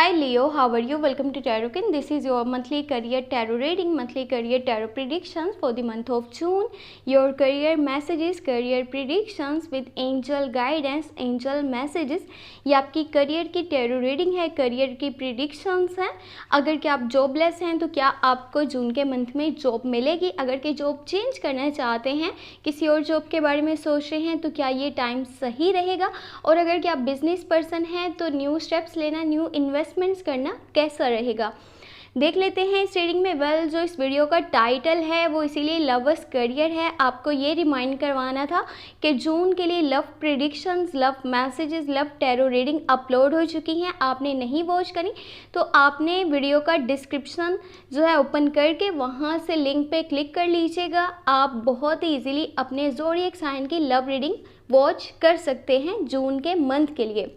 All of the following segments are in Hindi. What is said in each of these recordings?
Hi Leo, how are you? Welcome to Tarotkin. This is your monthly career tarot reading, monthly career tarot predictions for the month of June. Your career messages, career predictions with angel guidance, angel messages. ये आपकी करियर की टैरो रीडिंग है, करियर की प्रिडिक्शंस हैं. अगर कि आप जॉबलेस हैं तो क्या आपको जून के मंथ में जॉब मिलेगी? अगर कि जॉब चेंज करना चाहते हैं, किसी और जॉब के बारे में सोच रहे हैं तो क्या ये टाइम सही रहेगा? और अगर कि आप बिजनेस पर्सन हैं तो न्यू स्टेप्स लेना, न्यू इन्वेस्टमेंट्स करना कैसा रहेगा, देख लेते हैं इस रीडिंग में. जो इस वीडियो का टाइटल है वो इसीलिए लवर्स करियर है. आपको ये रिमाइंड करवाना था कि जून के लिए love predictions, love messages, love tarot reading upload हो चुकी हैं. आपने नहीं वॉच करी तो आपने वीडियो का डिस्क्रिप्शन जो है ओपन करके वहाँ से लिंक पे क्लिक कर लीजिएगा. आप बहुत ही ईजिली अपने ज़ोडिएक साइन की लव रीडिंग वॉच कर सकते हैं जून के मंथ के लिए.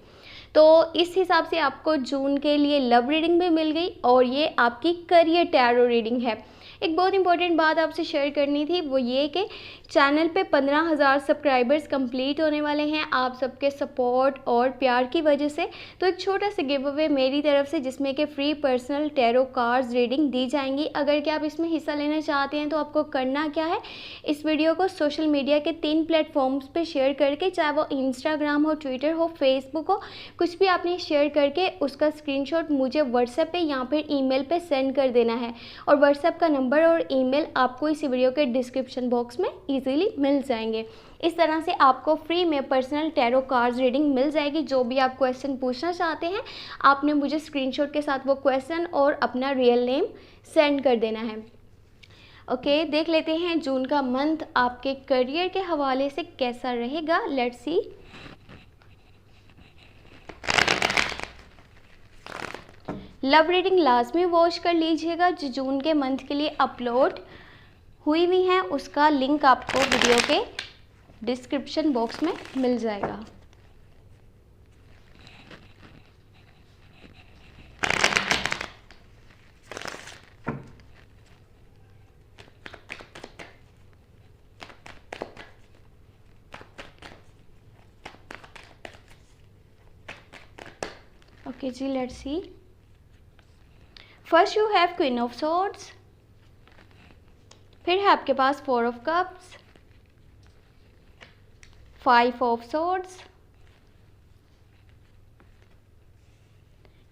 तो इस हिसाब से आपको जून के लिए लव रीडिंग भी मिल गई और ये आपकी करियर टैरो रीडिंग है. एक बहुत इंपॉर्टेंट बात आपसे शेयर करनी थी, वो ये कि चैनल पे 15,000 सब्सक्राइबर्स कंप्लीट होने वाले हैं आप सबके सपोर्ट और प्यार की वजह से. तो एक छोटा सा गिव अवे मेरी तरफ से जिसमें कि free personal tarot cards reading दी जाएंगी. अगर कि आप इसमें हिस्सा लेना चाहते हैं तो आपको करना क्या है, इस वीडियो को सोशल मीडिया के 3 प्लेटफॉर्म्स पे शेयर करके, चाहे वो इंस्टाग्राम हो, ट्विटर हो, फेसबुक हो, कुछ भी आपने शेयर करके उसका स्क्रीनशॉट मुझे व्हाट्सएप पे या फिर ईमेल पे सेंड कर देना है. और व्हाट्सएप का नंबर और ईमेल आपको इस वीडियो के डिस्क्रिप्शन बॉक्स में इजीली मिल जाएंगे. इस तरह से आपको फ्री में पर्सनल टैरो कार्ड्स रीडिंग मिल जाएगी. जो भी आप क्वेश्चन पूछना चाहते हैं आपने मुझे स्क्रीनशॉट के साथ वो क्वेश्चन और अपना रियल नेम सेंड कर देना है. ओके, देख लेते हैं जून का मंथ आपके करियर के हवाले से कैसा रहेगा. Let's see. लव रीडिंग लाजमी वॉच कर लीजिएगा जो जून के मंथ के लिए अपलोड हुई हुई हैं. उसका लिंक आपको वीडियो के डिस्क्रिप्शन बॉक्स में मिल जाएगा. ओके जी, let's see. First you have queen of swords, फिर है आपके पास 4 of cups, 5 of swords,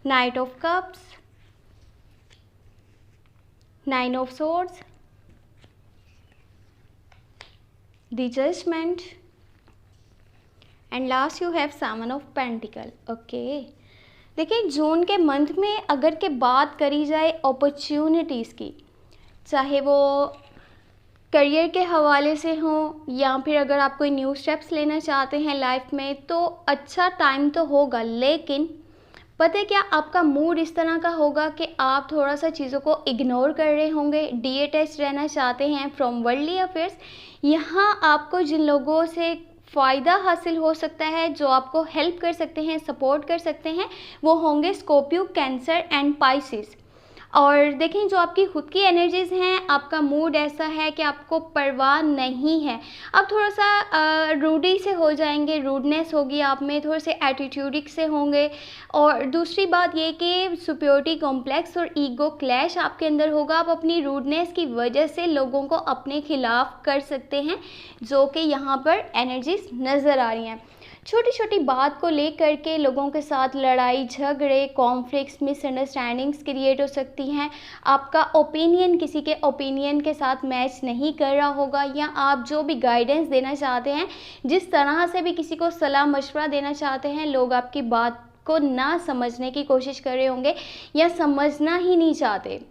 knight of cups, 9 of swords, the judgement and last you have 7 of pentacle. Okay, देखिए जून के मंथ में अगर के बात करी जाए अपॉर्चुनिटीज़ की, चाहे वो करियर के हवाले से हो या फिर अगर आप कोई न्यू स्टेप्स लेना चाहते हैं लाइफ में, तो अच्छा टाइम तो होगा. लेकिन पता है क्या, आपका मूड इस तरह का होगा कि आप थोड़ा सा चीज़ों को इग्नोर कर रहे होंगे, डीअटैच रहना चाहते हैं फ्रॉम वर्ल्डली अफेयर्स. यहाँ आपको जिन लोगों से फ़ायदा हासिल हो सकता है, जो आपको हेल्प कर सकते हैं, सपोर्ट कर सकते हैं, वो होंगे स्कॉर्पियो, कैंसर एंड पाइसिस. और देखें जो आपकी खुद की एनर्जीज़ हैं, आपका मूड ऐसा है कि आपको परवाह नहीं है. आप थोड़ा सा रूडी से हो जाएंगे, रूडनेस होगी आप में, थोड़े से एटीट्यूडिक से होंगे. और दूसरी बात ये कि सुपीरियरिटी कॉम्प्लेक्स और ईगो क्लैश आपके अंदर होगा. आप अपनी रूडनेस की वजह से लोगों को अपने खिलाफ कर सकते हैं, जो कि यहाँ पर एनर्जीज नज़र आ रही हैं. छोटी छोटी बात को लेकर के लोगों के साथ लड़ाई झगड़े, कॉन्फ्लिक्ट्स, मिसअंडरस्टैंडिंग्स क्रिएट हो सकती हैं. आपका ओपिनियन किसी के ओपिनियन के साथ मैच नहीं कर रहा होगा, या आप जो भी गाइडेंस देना चाहते हैं, जिस तरह से भी किसी को सलाह मशवरा देना चाहते हैं, लोग आपकी बात को ना समझने की कोशिश कर रहे होंगे या समझना ही नहीं चाहते,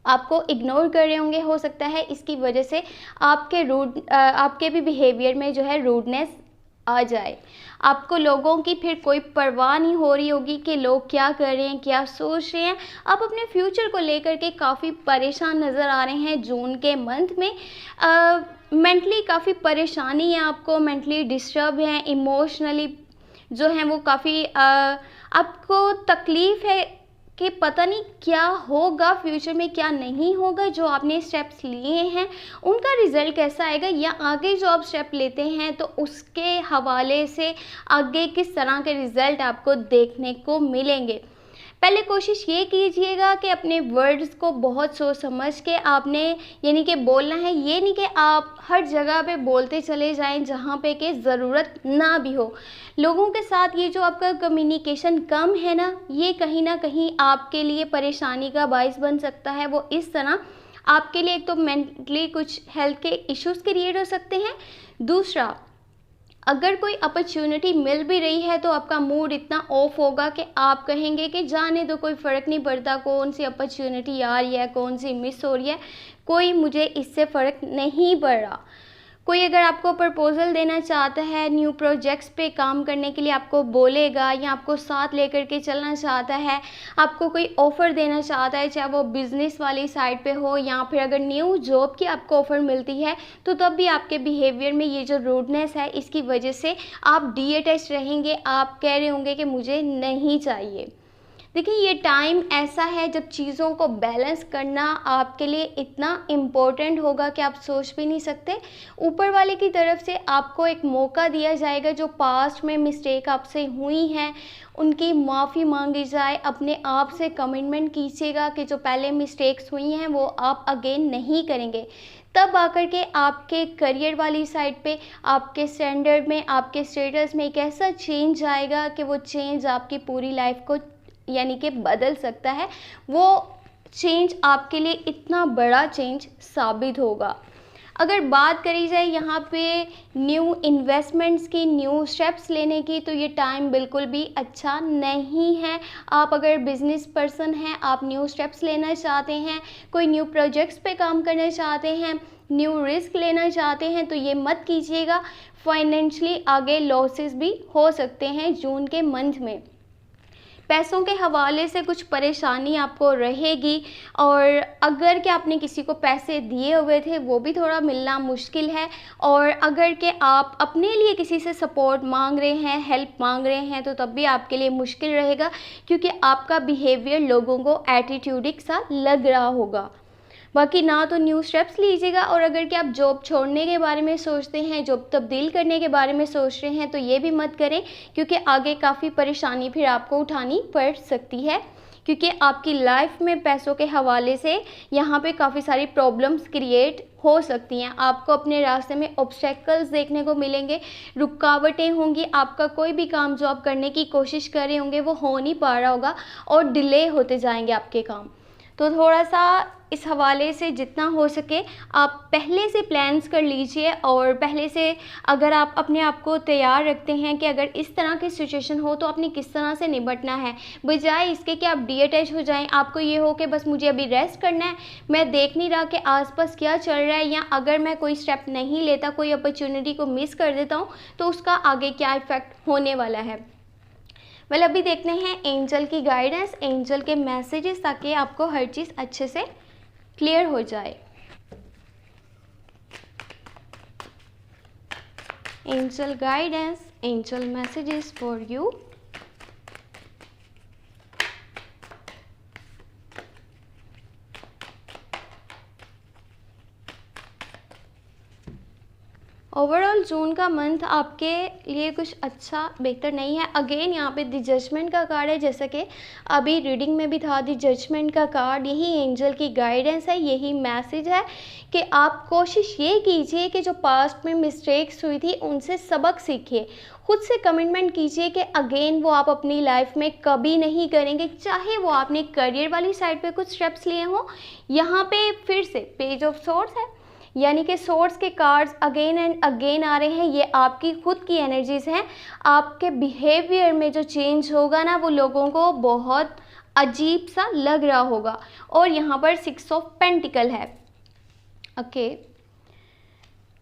आपको इग्नोर कर रहे होंगे. हो सकता है इसकी वजह से आपके भी बिहेवियर में जो है रूडनेस आ जाए. आपको लोगों की फिर कोई परवाह नहीं हो रही होगी कि लोग क्या कर रहे हैं, क्या सोच रहे हैं. आप अपने फ्यूचर को लेकर के काफ़ी परेशान नज़र आ रहे हैं जून के मंथ में. मेंटली काफ़ी परेशानी है, आपको मेंटली डिस्टर्ब हैं, इमोशनली जो हैं वो काफ़ी आपको तकलीफ़ है कि पता नहीं क्या होगा फ्यूचर में, क्या नहीं होगा. जो आपने स्टेप्स लिए हैं उनका रिज़ल्ट कैसा आएगा, या आगे जो आप स्टेप लेते हैं तो उसके हवाले से आगे किस तरह के रिज़ल्ट आपको देखने को मिलेंगे. पहले कोशिश ये कीजिएगा कि अपने वर्ड्स को बहुत सोच समझ के आपने यानी कि बोलना है। ये नहीं कि आप हर जगह पे बोलते चले जाएं जहाँ पे कि ज़रूरत ना भी हो। लोगों के साथ ये जो आपका कम्युनिकेशन कम है ना कहीं आपके लिए परेशानी का बायस बन सकता है। वो इस तरह आपके लिए एक तो मेंटली कुछ हेल्थ के इश्यूज़ क्रिएट हो सकते हैं। दूसरा, अगर कोई अपॉर्चुनिटी मिल भी रही है तो आपका मूड इतना ऑफ होगा कि आप कहेंगे कि जाने दो, कोई फ़र्क नहीं पड़ता कौन सी अपॉर्चुनिटी आ रही है, कौन सी मिस हो रही है, कोई मुझे इससे फ़र्क नहीं पड़ रहा। कोई अगर आपको प्रपोज़ल देना चाहता है, न्यू प्रोजेक्ट्स पे काम करने के लिए आपको बोलेगा या आपको साथ लेकर के चलना चाहता है, आपको कोई ऑफ़र देना चाहता है, चाहे वो बिज़नेस वाली साइड पे हो या फिर अगर न्यू जॉब की आपको ऑफ़र मिलती है, तो तब भी आपके बिहेवियर में ये जो रूडनेस है इसकी वजह से आप डीअटैच रहेंगे। आप कह रहे होंगे कि मुझे नहीं चाहिए। देखिए, ये टाइम ऐसा है जब चीज़ों को बैलेंस करना आपके लिए इतना इम्पोर्टेंट होगा कि आप सोच भी नहीं सकते। ऊपर वाले की तरफ से आपको एक मौका दिया जाएगा, जो पास्ट में मिस्टेक आपसे हुई हैं उनकी माफ़ी मांगी जाए। अपने आप से कमिटमेंट कीजिएगा कि जो पहले मिस्टेक्स हुई हैं वो आप अगेन नहीं करेंगे। तब आकर के आपके करियर वाली साइड पे, आपके स्टैंडर्ड में, आपके स्टेटस में एक ऐसा चेंज आएगा कि वो चेंज आपकी पूरी लाइफ को यानी कि बदल सकता है। वो चेंज आपके लिए इतना बड़ा चेंज साबित होगा। अगर बात करी जाए यहाँ पे न्यू इन्वेस्टमेंट्स की, न्यू स्टेप्स लेने की, तो ये टाइम बिल्कुल भी अच्छा नहीं है। आप अगर बिजनेस पर्सन हैं, आप न्यू स्टेप्स लेना चाहते हैं, कोई न्यू प्रोजेक्ट्स पे काम करना चाहते हैं, न्यू रिस्क लेना चाहते हैं, तो ये मत कीजिएगा। फाइनेंशियली आगे लॉसेस भी हो सकते हैं जून के मंथ में। पैसों के हवाले से कुछ परेशानी आपको रहेगी, और अगर कि आपने किसी को पैसे दिए हुए थे वो भी थोड़ा मिलना मुश्किल है। और अगर कि आप अपने लिए किसी से सपोर्ट मांग रहे हैं, हेल्प मांग रहे हैं, तो तब भी आपके लिए मुश्किल रहेगा, क्योंकि आपका बिहेवियर लोगों को एटीट्यूडिक सा लग रहा होगा। बाकी ना तो न्यू स्टेप्स लीजिएगा, और अगर कि आप जॉब छोड़ने के बारे में सोचते हैं, जॉब तब्दील करने के बारे में सोच रहे हैं, तो ये भी मत करें, क्योंकि आगे काफ़ी परेशानी फिर आपको उठानी पड़ सकती है। क्योंकि आपकी लाइफ में पैसों के हवाले से यहाँ पे काफ़ी सारी प्रॉब्लम्स क्रिएट हो सकती हैं। आपको अपने रास्ते में ऑब्स्टेकल्स देखने को मिलेंगे, रुकावटें होंगी। आपका कोई भी काम जो आप करने की कोशिश कर रहे होंगे वो हो नहीं पा रहा होगा, और डिले होते जाएंगे आपके काम। तो थोड़ा सा इस हवाले से जितना हो सके आप पहले से प्लान्स कर लीजिए, और पहले से अगर आप अपने आप को तैयार रखते हैं कि अगर इस तरह की सिचुएशन हो तो आपने किस तरह से निपटना है, बजाय इसके कि आप डीअटैच हो जाएं। आपको ये हो कि बस मुझे अभी रेस्ट करना है, मैं देख नहीं रहा कि आसपास क्या चल रहा है, या अगर मैं कोई स्टेप नहीं लेता, कोई अपॉर्चुनिटी को मिस कर देता हूँ, तो उसका आगे क्या इफ़ेक्ट होने वाला है। वेल, अभी देखते हैं एंजल की गाइडेंस, एंजल के मैसेजेस, ताकि आपको हर चीज़ अच्छे से क्लियर हो जाए। Angel guidance, angel messages for you. Overall June का मंथ आपके लिए कुछ अच्छा बेहतर नहीं है। अगेन यहाँ पे द जजमेंट का कार्ड है, जैसा कि अभी रीडिंग में भी था द जजमेंट का कार्ड। यही एंजल की गाइडेंस है, यही मैसेज है कि आप कोशिश ये कीजिए कि जो पास्ट में मिस्टेक्स हुई थी उनसे सबक सीखिए। खुद से कमिटमेंट कीजिए कि अगेन वो आप अपनी लाइफ में कभी नहीं करेंगे, चाहे वो आपने करियर वाली साइड पे कुछ स्टेप्स लिए हों। यहाँ पे फिर से पेज ऑफ सोर्स है, यानी कि सोर्स के कार्ड्स अगेन एंड अगेन आ रहे हैं। ये आपकी खुद की एनर्जीज हैं। आपके बिहेवियर में जो चेंज होगा ना, वो लोगों को बहुत अजीब सा लग रहा होगा। और यहाँ पर 6 ऑफ पेंटिकल है। ओके,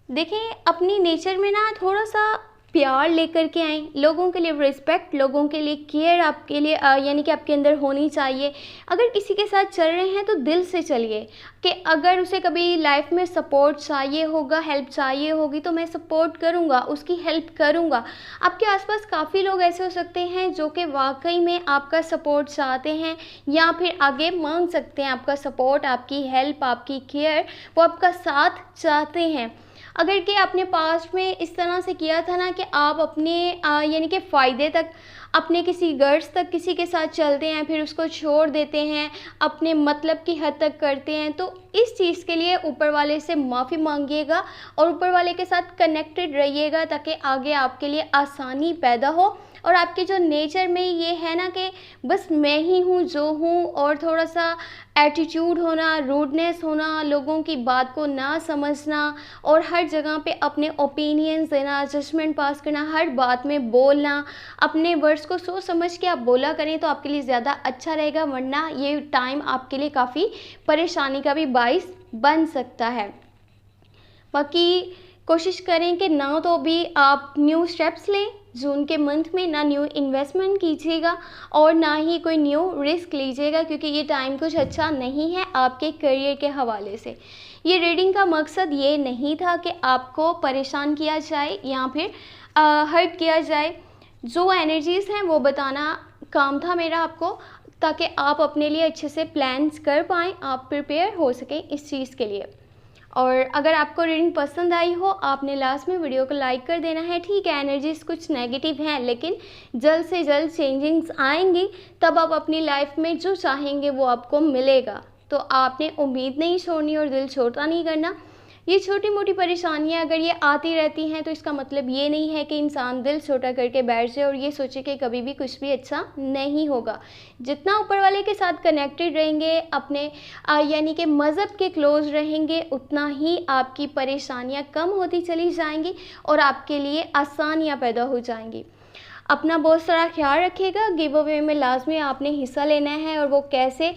देखिए, अपनी नेचर में ना थोड़ा सा प्यार लेकर के आएँ, लोगों के लिए रिस्पेक्ट, लोगों के लिए केयर आपके लिए यानी कि आपके अंदर होनी चाहिए। अगर किसी के साथ चल रहे हैं तो दिल से चलिए, कि अगर उसे कभी लाइफ में सपोर्ट चाहिए होगा, हेल्प चाहिए होगी, तो मैं सपोर्ट करूँगा, उसकी हेल्प करूँगा। आपके आसपास काफ़ी लोग ऐसे हो सकते हैं जो कि वाकई में आपका सपोर्ट चाहते हैं, या फिर आगे मांग सकते हैं आपका सपोर्ट, आपकी हेल्प, आपकी केयर, वो आपका साथ चाहते हैं। अगर कि आपने पास्ट में इस तरह से किया था ना कि आप अपने यानी कि फ़ायदे तक अपने किसी गर्ज तक किसी के साथ चलते हैं फिर उसको छोड़ देते हैं, अपने मतलब की हद तक करते हैं, तो इस चीज़ के लिए ऊपर वाले से माफ़ी मांगिएगा और ऊपर वाले के साथ कनेक्टेड रहिएगा ताकि आगे आपके लिए आसानी पैदा हो। और आपके जो नेचर में ये है ना कि बस मैं ही हूँ जो हूँ, और थोड़ा सा एटीट्यूड होना, रूडनेस होना, लोगों की बात को ना समझना और हर जगह पे अपने ओपिनियंस देना, जजमेंट पास करना, हर बात में बोलना, अपने वर्ड्स को सोच समझ के आप बोला करें तो आपके लिए ज़्यादा अच्छा रहेगा, वरना ये टाइम आपके लिए काफ़ी परेशानी का भी बाइस बन सकता है। बाकी कोशिश करें कि ना तो भी आप न्यू स्टेप्स लें जून के मंथ में, ना न्यू इन्वेस्टमेंट कीजिएगा और ना ही कोई न्यू रिस्क लीजिएगा, क्योंकि ये टाइम कुछ अच्छा नहीं है आपके करियर के हवाले से। ये रीडिंग का मकसद ये नहीं था कि आपको परेशान किया जाए या फिर हर्ट किया जाए। जो एनर्जीज़ हैं वो बताना काम था मेरा आपको, ताकि आप अपने लिए अच्छे से प्लान्स कर पाएँ, आप प्रिपेयर हो सकें इस चीज़ के लिए। और अगर आपको रीडिंग पसंद आई हो, आपने लास्ट में वीडियो को लाइक कर देना है। ठीक है, एनर्जीज कुछ नेगेटिव हैं, लेकिन जल्द से जल्द चेंजिंग्स आएंगी, तब आप अपनी लाइफ में जो चाहेंगे वो आपको मिलेगा। तो आपने उम्मीद नहीं छोड़नी और दिल छोटा नहीं करना। ये छोटी मोटी परेशानियां अगर ये आती रहती हैं तो इसका मतलब ये नहीं है कि इंसान दिल छोटा करके बैठ जाए और ये सोचे कि कभी भी कुछ भी अच्छा नहीं होगा। जितना ऊपर वाले के साथ कनेक्टेड रहेंगे, अपने यानी कि मज़हब के क्लोज रहेंगे, उतना ही आपकी परेशानियां कम होती चली जाएंगी और आपके लिए आसानियां पैदा हो जाएंगी। अपना बहुत सारा ख्याल रखिएगा। गिव अवे में लाजमी आपने हिस्सा लेना है, और वो कैसे,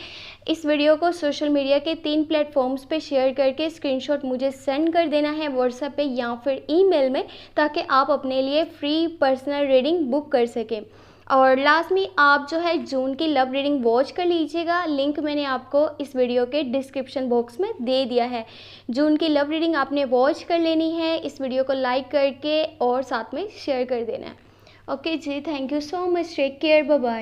इस वीडियो को सोशल मीडिया के 3 प्लेटफॉर्म्स पे शेयर करके स्क्रीनशॉट मुझे सेंड कर देना है व्हाट्सएप पे या फिर ईमेल में, ताकि आप अपने लिए फ्री पर्सनल रीडिंग बुक कर सकें। और लास्ट में आप जो है जून की लव रीडिंग वॉच कर लीजिएगा। लिंक मैंने आपको इस वीडियो के डिस्क्रिप्शन बॉक्स में दे दिया है। जून की लव रीडिंग आपने वॉच कर लेनी है, इस वीडियो को लाइक करके और साथ में शेयर कर देना है। ओके जी, thank you so much, take care, bye bye.